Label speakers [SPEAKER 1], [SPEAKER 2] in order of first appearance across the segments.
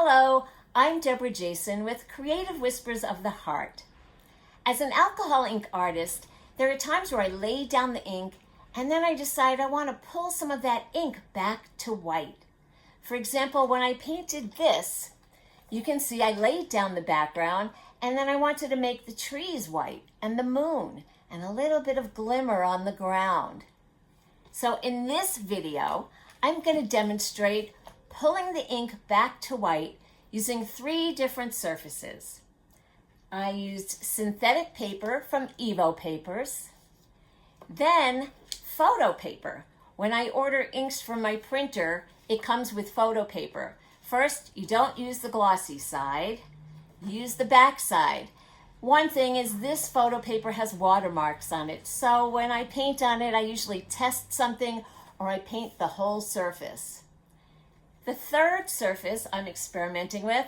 [SPEAKER 1] Hello, I'm Debra Jason with Creative Whispers of the Heart. As an alcohol ink artist, there are times where I lay down the ink and then I decide I want to pull some of that ink back to white. For example, when I painted this, you can see I laid down the background and then I wanted to make the trees white and the moon and a little bit of glimmer on the ground. So in this video, I'm going to demonstrate pulling the ink back to white using 3 different surfaces. I used synthetic paper from Evo Papers, then photo paper. When I order inks from my printer, it comes with photo paper. First, you don't use the glossy side, use the back side. One thing is this photo paper has watermarks on it, so when I paint on it, I usually test something or I paint the whole surface. The third surface I'm experimenting with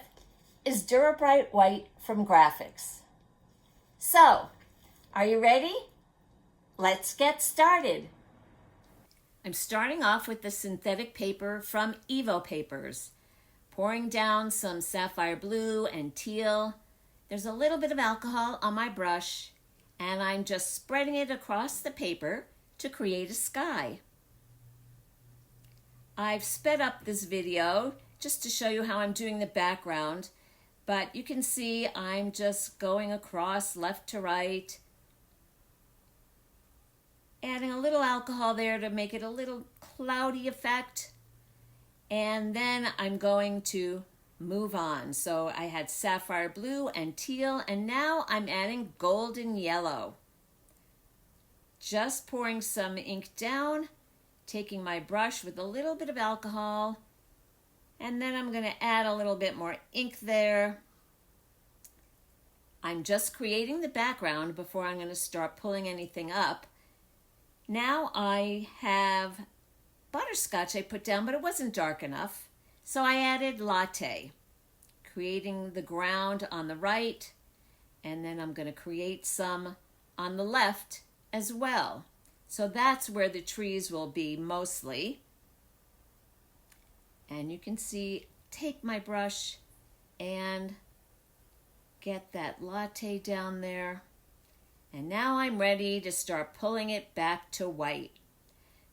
[SPEAKER 1] is Dura-Bright White from Grafix. So, are you ready? Let's get started. I'm starting off with the synthetic paper from Evo Papers, pouring down some sapphire blue and teal. There's a little bit of alcohol on my brush, and I'm just spreading it across the paper to create a sky. I've sped up this video just to show you how I'm doing the background, but you can see I'm just going across left to right, adding a little alcohol there to make it a little cloudy effect, and then I'm going to move on. So I had sapphire blue and teal, and now I'm adding golden yellow. Just pouring some ink down, taking my brush with a little bit of alcohol, and then I'm going to add a little bit more ink there. I'm just creating the background before I'm going to start pulling anything up. Now I have butterscotch I put down, but it wasn't dark enough, so I added latte, creating the ground on the right, and then I'm going to create some on the left as well. So that's where the trees will be mostly. And you can see, take my brush and get that latte down there. And now I'm ready to start pulling it back to white.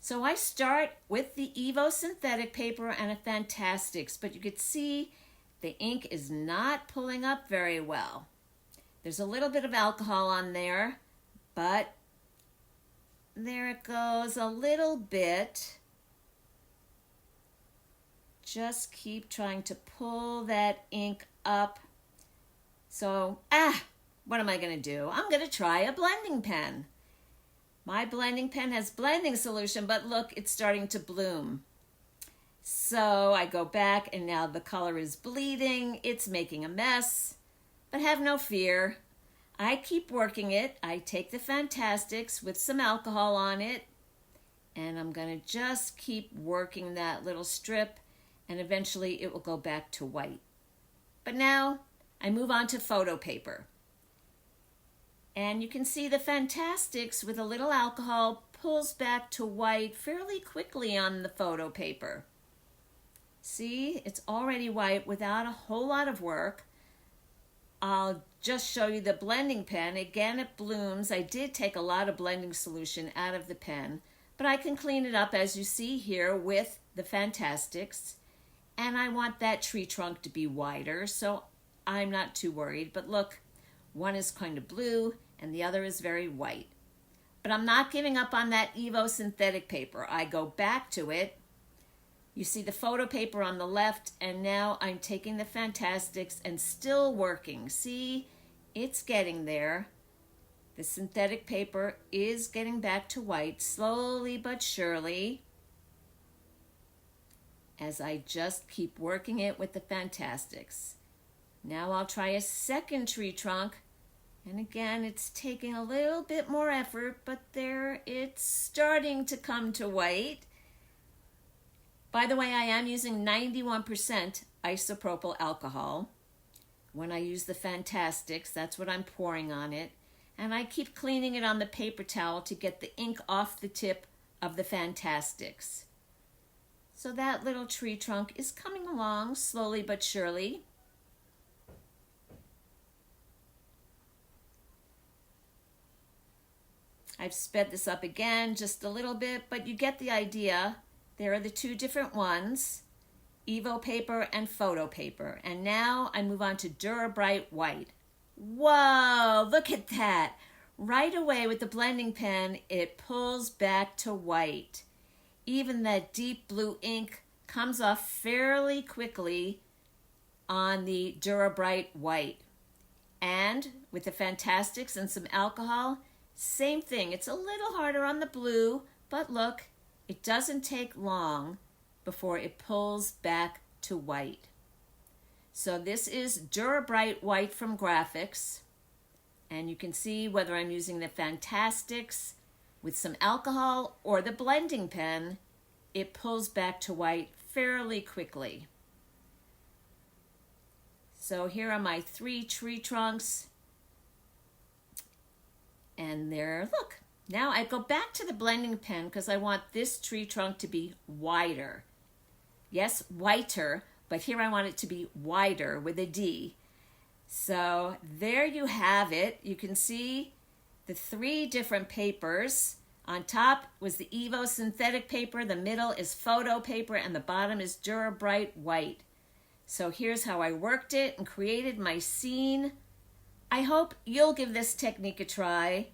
[SPEAKER 1] So I start with the Evo Synthetic Paper and a Fantastics, but you can see the ink is not pulling up very well. There's a little bit of alcohol on there, but there it goes, a little bit. Just keep trying to pull that ink up. So, what am I going to do? I'm going to try a blending pen. My blending pen has blending solution, but look, it's starting to bloom. So I go back and now the color is bleeding. It's making a mess, but have no fear. I keep working it. I take the Fantastics with some alcohol on it, and I'm going to just keep working that little strip, and eventually it will go back to white. But now I move on to photo paper. And you can see the Fantastics with a little alcohol pulls back to white fairly quickly on the photo paper. See, it's already white without a whole lot of work. I'll just show you the blending pen. Again, it blooms. I did take a lot of blending solution out of the pen, but I can clean it up as you see here with the Fantastics. And I want that tree trunk to be wider, so I'm not too worried. But look, one is kind of blue and the other is very white. But I'm not giving up on that Evo Synthetic Paper. I go back to it. You see the photo paper on the left, and now I'm taking the Fantastics and still working. See, it's getting there. The synthetic paper is getting back to white, slowly but surely, as I just keep working it with the Fantastics. Now I'll try a second tree trunk, and again, it's taking a little bit more effort, but there it's starting to come to white. By the way, I am using 91% isopropyl alcohol. When I use the Fantastics, that's what I'm pouring on it. And I keep cleaning it on the paper towel to get the ink off the tip of the Fantastics. So that little tree trunk is coming along slowly but surely. I've sped this up again just a little bit, but you get the idea. There are the two different ones, Evo paper and photo paper. And now I move on to Dura-Bright White. Whoa, look at that. Right away with the blending pen, it pulls back to white. Even that deep blue ink comes off fairly quickly on the Dura-Bright White. And with the Fantastics and some alcohol, same thing. It's a little harder on the blue, but look, it doesn't take long before it pulls back to white. So this is Dura-Bright White from Grafix. And you can see whether I'm using the Fantastics with some alcohol or the blending pen, it pulls back to white fairly quickly. So here are my 3 tree trunks. And there, look. Now I go back to the blending pen because I want this tree trunk to be wider. Yes, whiter, but here I want it to be wider with a D. So there you have it. You can see the 3 different papers. On top was the Evo Synthetic Paper, the middle is photo paper, and the bottom is Dura-Bright White. So here's how I worked it and created my scene. I hope you'll give this technique a try.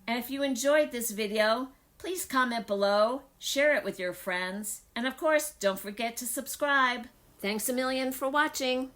[SPEAKER 1] And if you enjoyed this video, please comment below, share it with your friends, and of course, don't forget to subscribe. Thanks a million for watching.